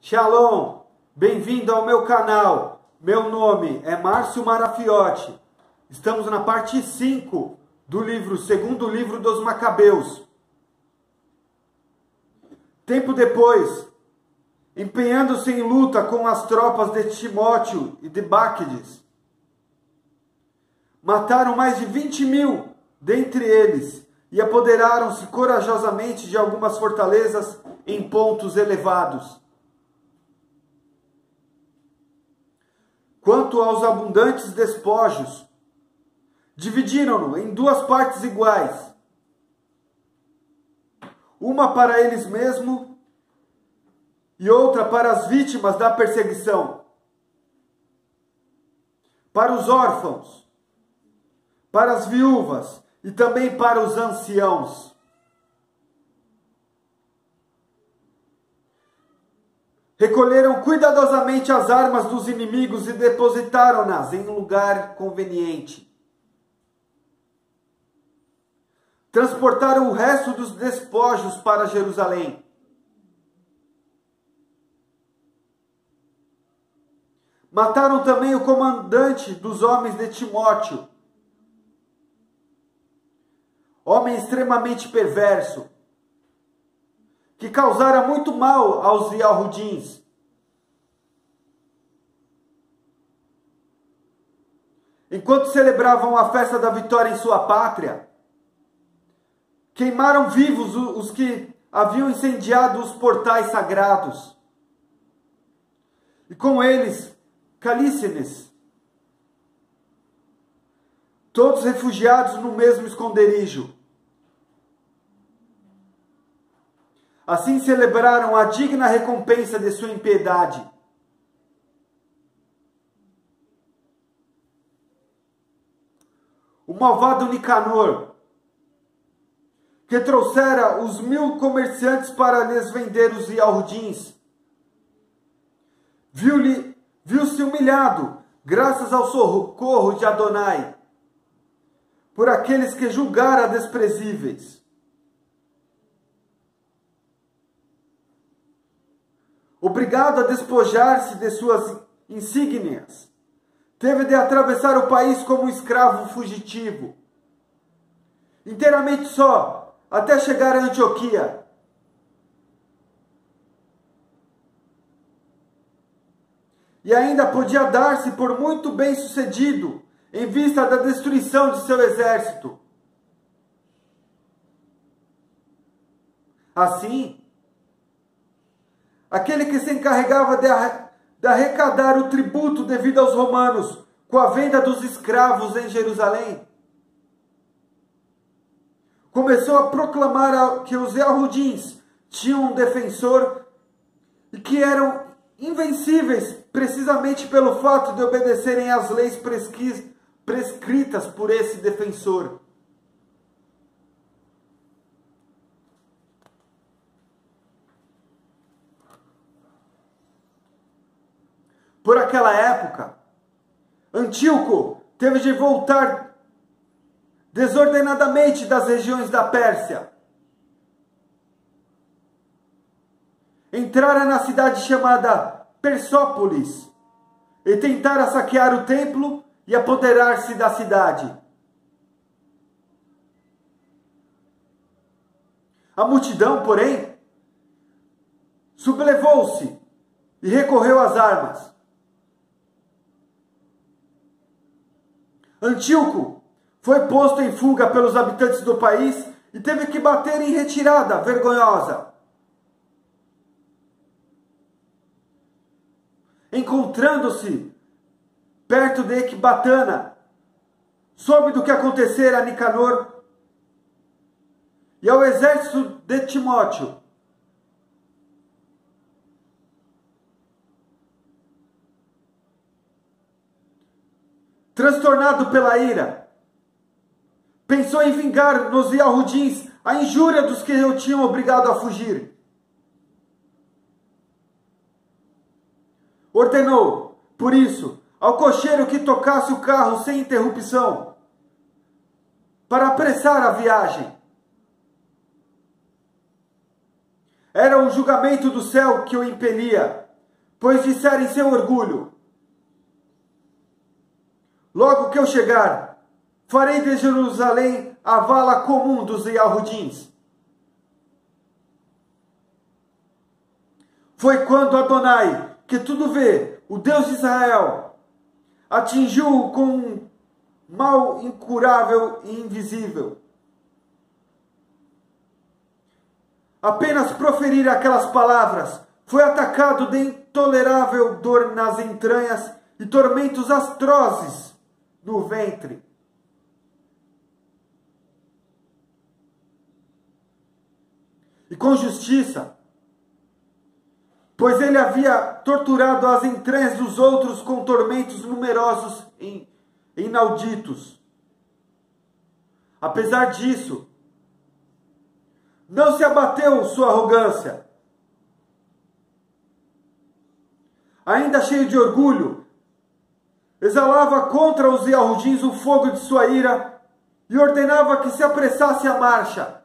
Shalom, bem-vindo ao meu canal. Meu nome é Márcio Marafiotti. Estamos na parte 5 do segundo livro dos Macabeus. Tempo depois, empenhando-se em luta com as tropas de Timóteo e de Báquides, mataram mais de 20.000 dentre eles e apoderaram-se corajosamente de algumas fortalezas em pontos elevados. Quanto aos abundantes despojos, dividiram-no em duas partes iguais, uma para eles mesmos e outra para as vítimas da perseguição, para os órfãos, para as viúvas e também para os anciãos. Recolheram cuidadosamente as armas dos inimigos e depositaram-nas em um lugar conveniente. Transportaram o resto dos despojos para Jerusalém. Mataram também o comandante dos homens de Timóteo, homem extremamente perverso, que causara muito mal aos Yahudins. Enquanto celebravam a festa da vitória em sua pátria, queimaram vivos os que haviam incendiado os portais sagrados, e com eles Calícenes, todos refugiados no mesmo esconderijo. Assim celebraram a digna recompensa de sua impiedade. O malvado Nicanor, que trouxera os 1.000 comerciantes para lhes vender os Yahudins, viu-se humilhado, graças ao socorro de Adonai, por aqueles que julgara desprezíveis. Obrigado a despojar-se de suas insígnias, teve de atravessar o país como um escravo fugitivo, inteiramente só, até chegar a Antioquia. E ainda podia dar-se por muito bem-sucedido em vista da destruição de seu exército. Assim, aquele que se encarregava de arrecadar o tributo devido aos romanos com a venda dos escravos em Jerusalém, começou a proclamar que os Yahudins tinham um defensor e que eram invencíveis precisamente pelo fato de obedecerem às leis prescritas por esse defensor. Por aquela época, Antíoco teve de voltar desordenadamente das regiões da Pérsia. Entrara na cidade chamada Persópolis e tentara saquear o templo e apoderar-se da cidade. A multidão, porém, sublevou-se e recorreu às armas. Antíoco foi posto em fuga pelos habitantes do país e teve que bater em retirada vergonhosa. Encontrando-se perto de Ecbatana, soube do que acontecera a Nicanor e ao exército de Timóteo. Transtornado pela ira, pensou em vingar nos Yahudins a injúria dos que o tinham obrigado a fugir. Ordenou, por isso, ao cocheiro que tocasse o carro sem interrupção, para apressar a viagem. Era o julgamento do céu que o impelia, pois disseram em seu orgulho: logo que eu chegar, farei de Jerusalém a vala comum dos Yahudins. Foi quando Adonai, que tudo vê, o Deus de Israel, atingiu-o com um mal incurável e invisível. Apenas proferir aquelas palavras, foi atacado de intolerável dor nas entranhas e tormentos atrozes no ventre. E com justiça, pois ele havia torturado as entranhas dos outros com tormentos numerosos e inauditos. Apesar disso, não se abateu sua arrogância. Ainda cheio de orgulho, exalava contra os Yahudins o fogo de sua ira e ordenava que se apressasse a marcha.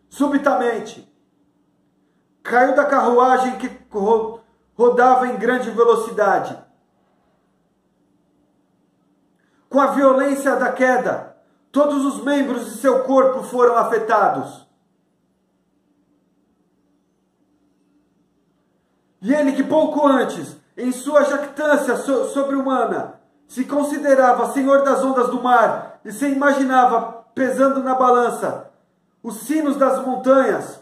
Subitamente, caiu da carruagem que rodava em grande velocidade. Com a violência da queda, todos os membros de seu corpo foram afetados. E ele que pouco antes, em sua jactância sobre-humana, se considerava senhor das ondas do mar e se imaginava pesando na balança os sinos das montanhas,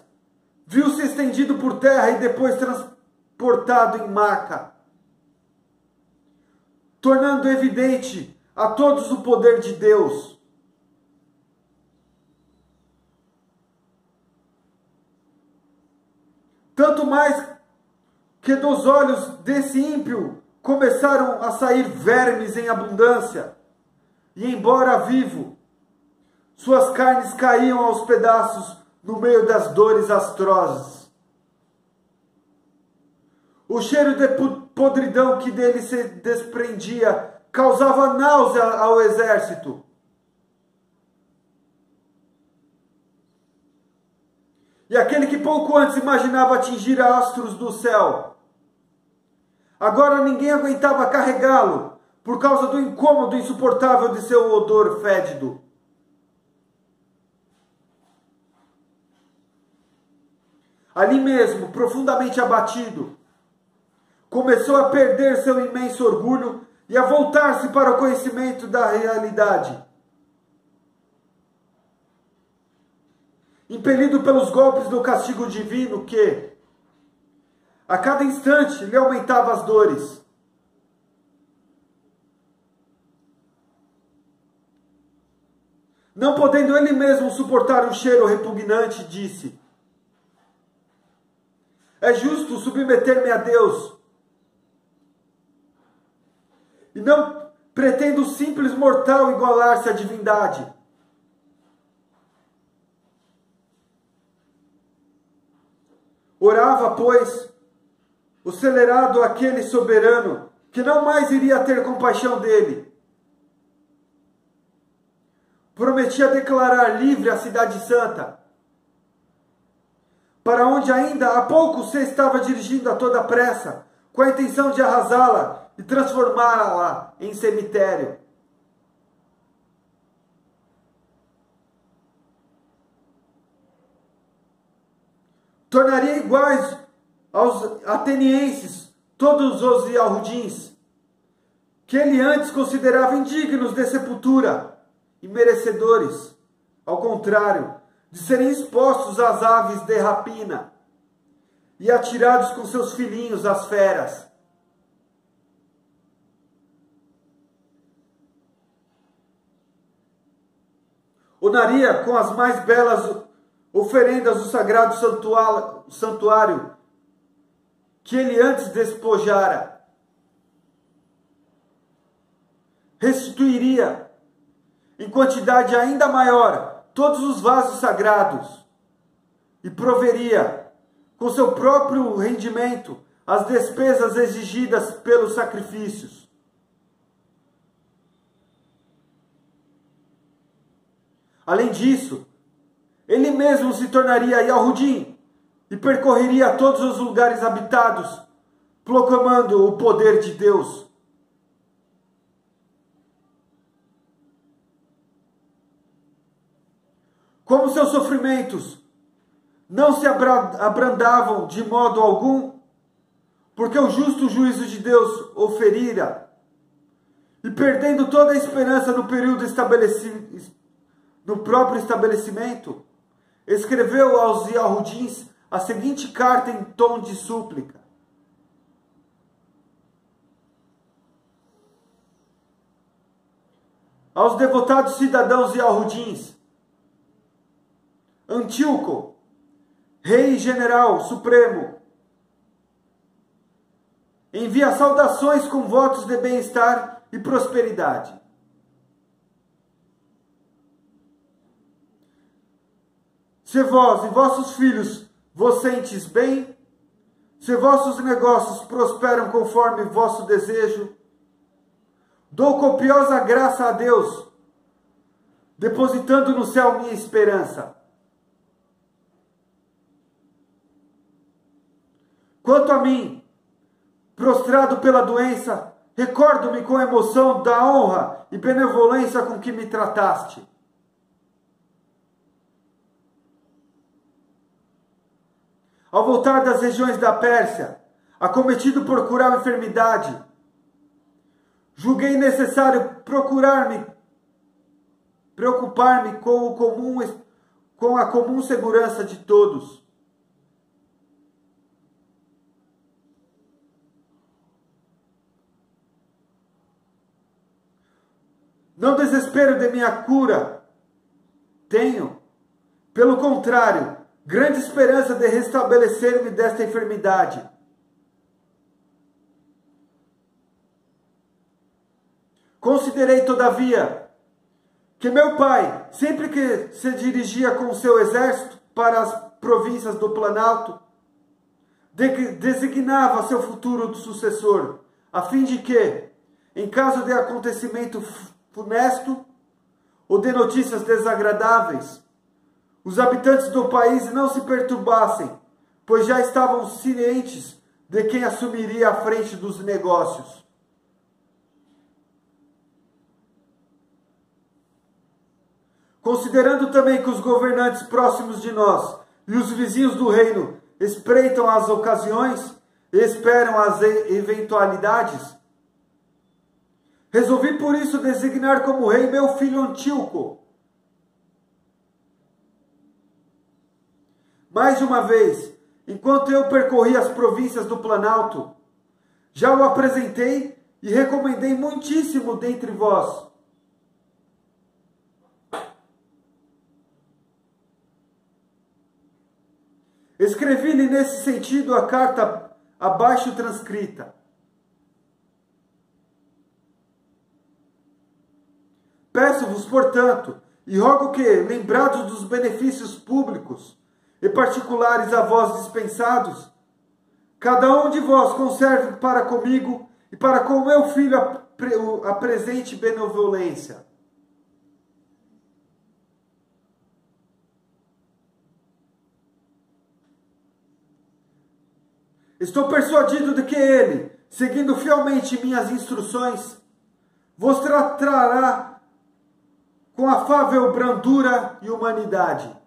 viu-se estendido por terra e depois transportado em maca, tornando evidente a todos o poder de Deus. Tanto mais que dos olhos desse ímpio começaram a sair vermes em abundância, e embora vivo, suas carnes caíam aos pedaços no meio das dores atrozes. O cheiro de podridão que dele se desprendia causava náusea ao exército. E aquele que pouco antes imaginava atingir astros do céu, agora ninguém aguentava carregá-lo por causa do incômodo insuportável de seu odor fédido. Ali mesmo, profundamente abatido, começou a perder seu imenso orgulho e a voltar-se para o conhecimento da realidade. Impelido pelos golpes do castigo divino que, a cada instante, lhe aumentava as dores. Não podendo ele mesmo suportar o cheiro repugnante, disse: é justo submeter-me a Deus, e não pretendo simples mortal igualar-se à divindade. Orava, pois, o celerado aquele soberano, que não mais iria ter compaixão dele. Prometia declarar livre a cidade santa, para onde ainda há pouco se estava dirigindo a toda pressa, com a intenção de arrasá-la e transformá-la em cemitério. Tornaria iguais aos atenienses todos os Yahudins, que ele antes considerava indignos de sepultura e merecedores, ao contrário, de serem expostos às aves de rapina e atirados com seus filhinhos às feras. Onaria com as mais belas oferendas do sagrado santuário que ele antes despojara. Restituiria em quantidade ainda maior todos os vasos sagrados e proveria com seu próprio rendimento as despesas exigidas pelos sacrifícios. Além disso, ele mesmo se tornaria Yahudim e percorreria todos os lugares habitados, proclamando o poder de Deus. Como seus sofrimentos não se abrandavam de modo algum, porque o justo juízo de Deus o ferira, e perdendo toda a esperança no período estabelecido, no próprio estabelecimento, escreveu aos Yahudins a seguinte carta em tom de súplica: aos devotados cidadãos Yahudins, Antíoco, rei general supremo, envia saudações com votos de bem-estar e prosperidade. Se vós e vossos filhos vos sentes bem, se vossos negócios prosperam conforme vosso desejo, dou copiosa graça a Deus, depositando no céu minha esperança. Quanto a mim, prostrado pela doença, recordo-me com emoção da honra e benevolência com que me trataste. Ao voltar das regiões da Pérsia, acometido por cruel enfermidade, julguei necessário preocupar-me com a comum segurança de todos. Não desespero de minha cura tenho, pelo contrário, grande esperança de restabelecer-me desta enfermidade. Considerei, todavia, que meu pai, sempre que se dirigia com o seu exército para as províncias do Planalto, designava seu futuro sucessor, a fim de que, em caso de acontecimento funesto ou de notícias desagradáveis, os habitantes do país não se perturbassem, pois já estavam cientes de quem assumiria a frente dos negócios. Considerando também que os governantes próximos de nós e os vizinhos do reino espreitam as ocasiões e esperam as eventualidades, resolvi por isso designar como rei meu filho Antíoco. Mais de uma vez, enquanto eu percorri as províncias do Planalto, já o apresentei e recomendei muitíssimo dentre vós. Escrevi-lhe nesse sentido a carta abaixo transcrita. Peço-vos, portanto, e rogo que, lembrados dos benefícios públicos e particulares a vós dispensados, cada um de vós conserve para comigo e para com meu filho a presente benevolência. Estou persuadido de que ele, seguindo fielmente minhas instruções, vos tratará com afável brandura e humanidade.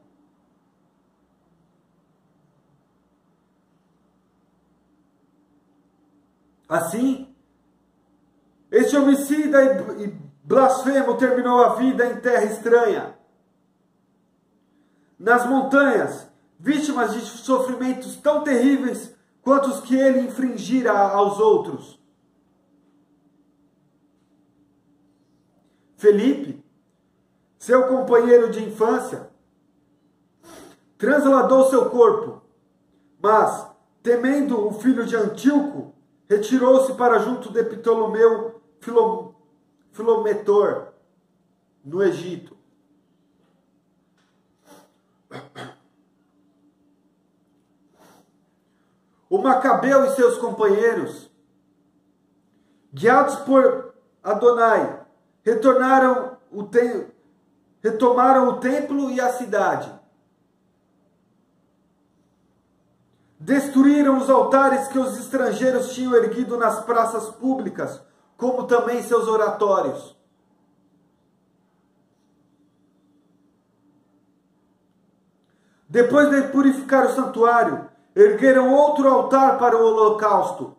Assim, este homicida e blasfemo terminou a vida em terra estranha, nas montanhas, vítimas de sofrimentos tão terríveis quanto os que ele infringira aos outros. Felipe, seu companheiro de infância, transladou seu corpo, mas, temendo o filho de Antíoco, retirou-se para junto de Ptolomeu Filometor, no Egito. O Macabeu e seus companheiros, guiados por Adonai, retomaram o templo e a cidade. Destruíram os altares que os estrangeiros tinham erguido nas praças públicas, como também seus oratórios. Depois de purificar o santuário, ergueram outro altar para o holocausto.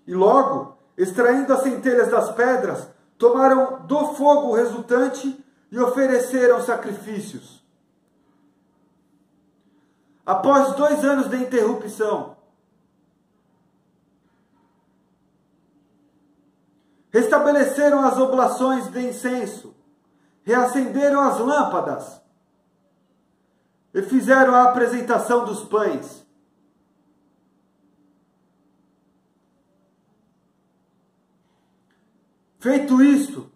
E logo, extraindo as centelhas das pedras, tomaram do fogo resultante e ofereceram sacrifícios. Após 2 anos de interrupção, restabeleceram as oblações de incenso, reacenderam as lâmpadas e fizeram a apresentação dos pães. Feito isto,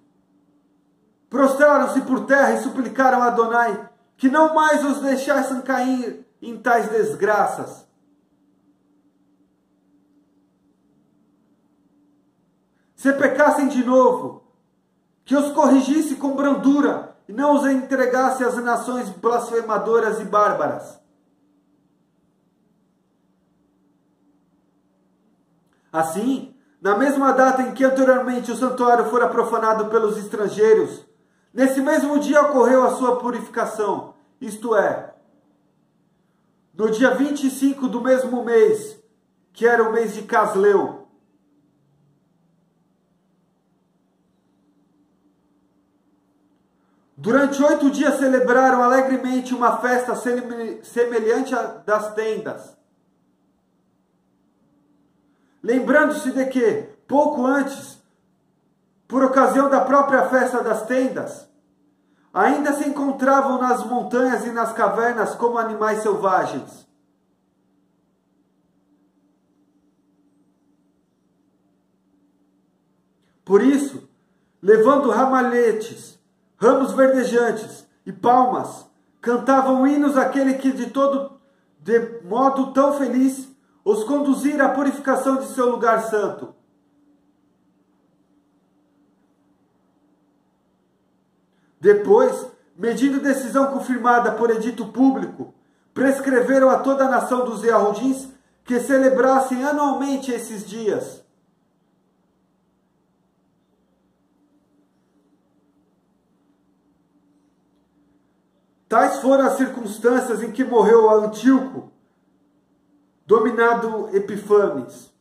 prostraram-se por terra e suplicaram a Adonai que não mais os deixassem cair em tais desgraças. Se pecassem de novo, que os corrigisse com brandura e não os entregasse às nações blasfemadoras e bárbaras. Assim, na mesma data em que anteriormente o santuário fora profanado pelos estrangeiros, nesse mesmo dia ocorreu a sua purificação, isto é, no dia 25 do mesmo mês, que era o mês de Casleu. Durante 8 dias celebraram alegremente uma festa semelhante à das tendas. Lembrando-se de que, pouco antes, por ocasião da própria festa das tendas, ainda se encontravam nas montanhas e nas cavernas como animais selvagens. Por isso, levando ramalhetes, ramos verdejantes e palmas, cantavam hinos àquele que de modo tão feliz os conduzira à purificação de seu lugar santo. Depois, medindo decisão confirmada por edito público, prescreveram a toda a nação dos Yahudins que celebrassem anualmente esses dias. Tais foram as circunstâncias em que morreu Antíoco, dominado Epifanes.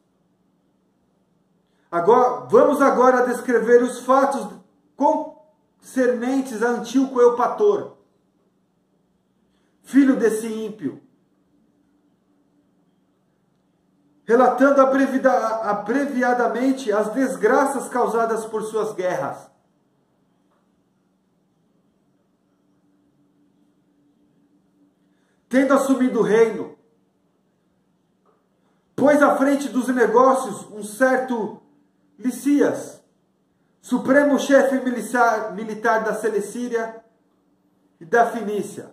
Vamos agora descrever os fatos concernentes a Antíoco Eupator, filho desse ímpio, relatando abreviadamente as desgraças causadas por suas guerras. Tendo assumido o reino, pôs à frente dos negócios um certo Licias, supremo chefe militar da Celecíria e da Finícia.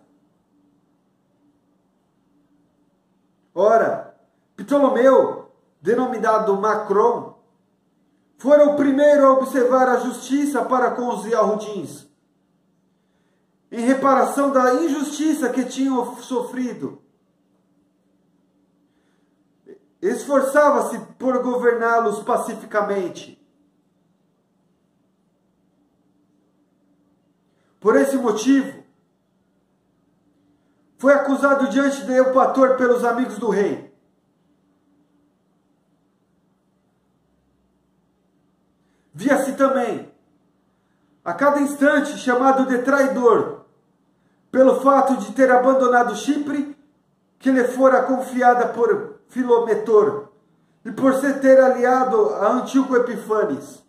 Ora, Ptolomeu, denominado Macron, fora o primeiro a observar a justiça para com os Yahudins, em reparação da injustiça que tinham sofrido. Esforçava-se por governá-los pacificamente. Por esse motivo, foi acusado diante de Eupator pelos amigos do rei. Via-se também, a cada instante, chamado de traidor, pelo fato de ter abandonado Chipre, que lhe fora confiada por Filometor, e por se ter aliado a Antíoco Epifanes.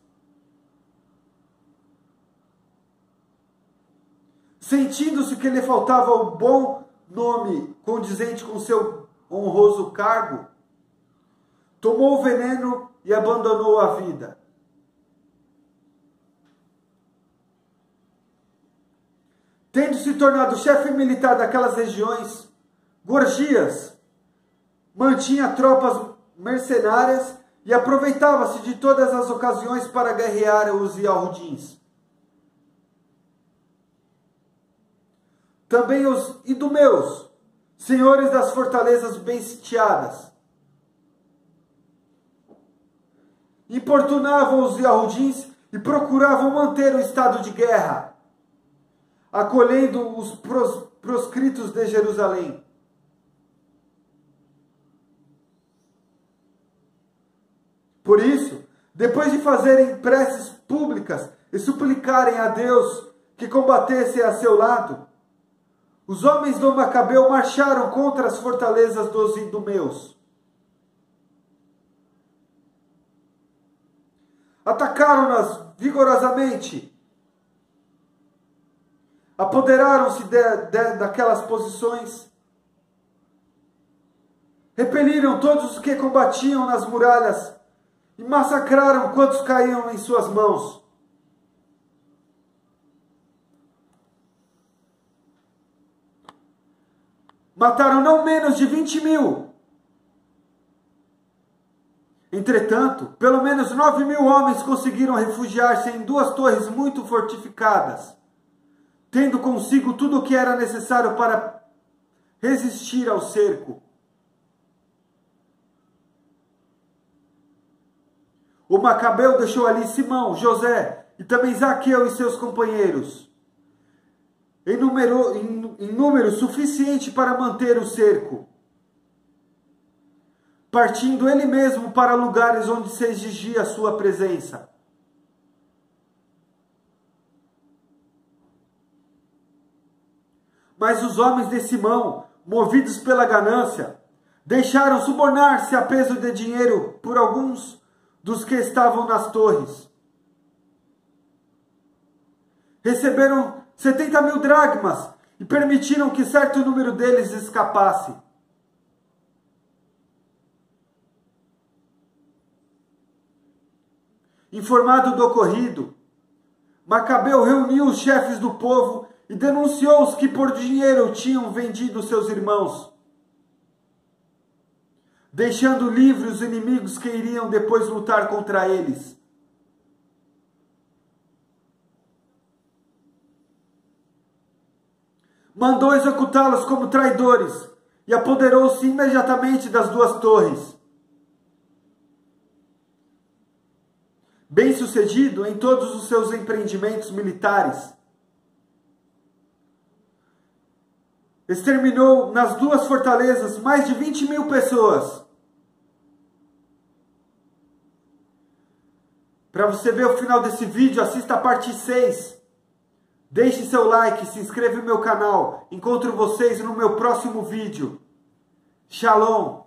Sentindo-se que lhe faltava o bom nome condizente com seu honroso cargo, tomou o veneno e abandonou a vida. Tendo se tornado chefe militar daquelas regiões, Gorgias mantinha tropas mercenárias e aproveitava-se de todas as ocasiões para guerrear os Yahudins. também os idumeus, senhores das fortalezas bem sitiadas. Importunavam os Yahudins e procuravam manter o estado de guerra, acolhendo os proscritos de Jerusalém. Por isso, depois de fazerem preces públicas e suplicarem a Deus que combatesse a seu lado, os homens do Macabeu marcharam contra as fortalezas dos idumeus. Atacaram-nas vigorosamente. Apoderaram-se daquelas posições. Repeliram todos os que combatiam nas muralhas e massacraram quantos caíam em suas mãos. Mataram não menos de 20.000. Entretanto, pelo menos 9.000 homens conseguiram refugiar-se em 2 torres muito fortificadas, tendo consigo tudo o que era necessário para resistir ao cerco. O Macabeu deixou ali Simão, José e também Zaqueu e seus companheiros, em número suficiente para manter o cerco, partindo ele mesmo para lugares onde se exigia a sua presença. Mas os homens de Simão, movidos pela ganância, deixaram subornar-se a peso de dinheiro por alguns dos que estavam nas torres. Receberam 70.000 dracmas e permitiram que certo número deles escapasse. Informado do ocorrido, Macabeu reuniu os chefes do povo e denunciou os que por dinheiro tinham vendido seus irmãos, deixando livres os inimigos que iriam depois lutar contra eles. Mandou executá-los como traidores e apoderou-se imediatamente das 2 torres. Bem-sucedido em todos os seus empreendimentos militares, exterminou nas 2 fortalezas mais de 20.000 pessoas. Para você ver o final desse vídeo, assista a parte 6. Deixe seu like, se inscreva no meu canal. Encontro vocês no meu próximo vídeo. Shalom!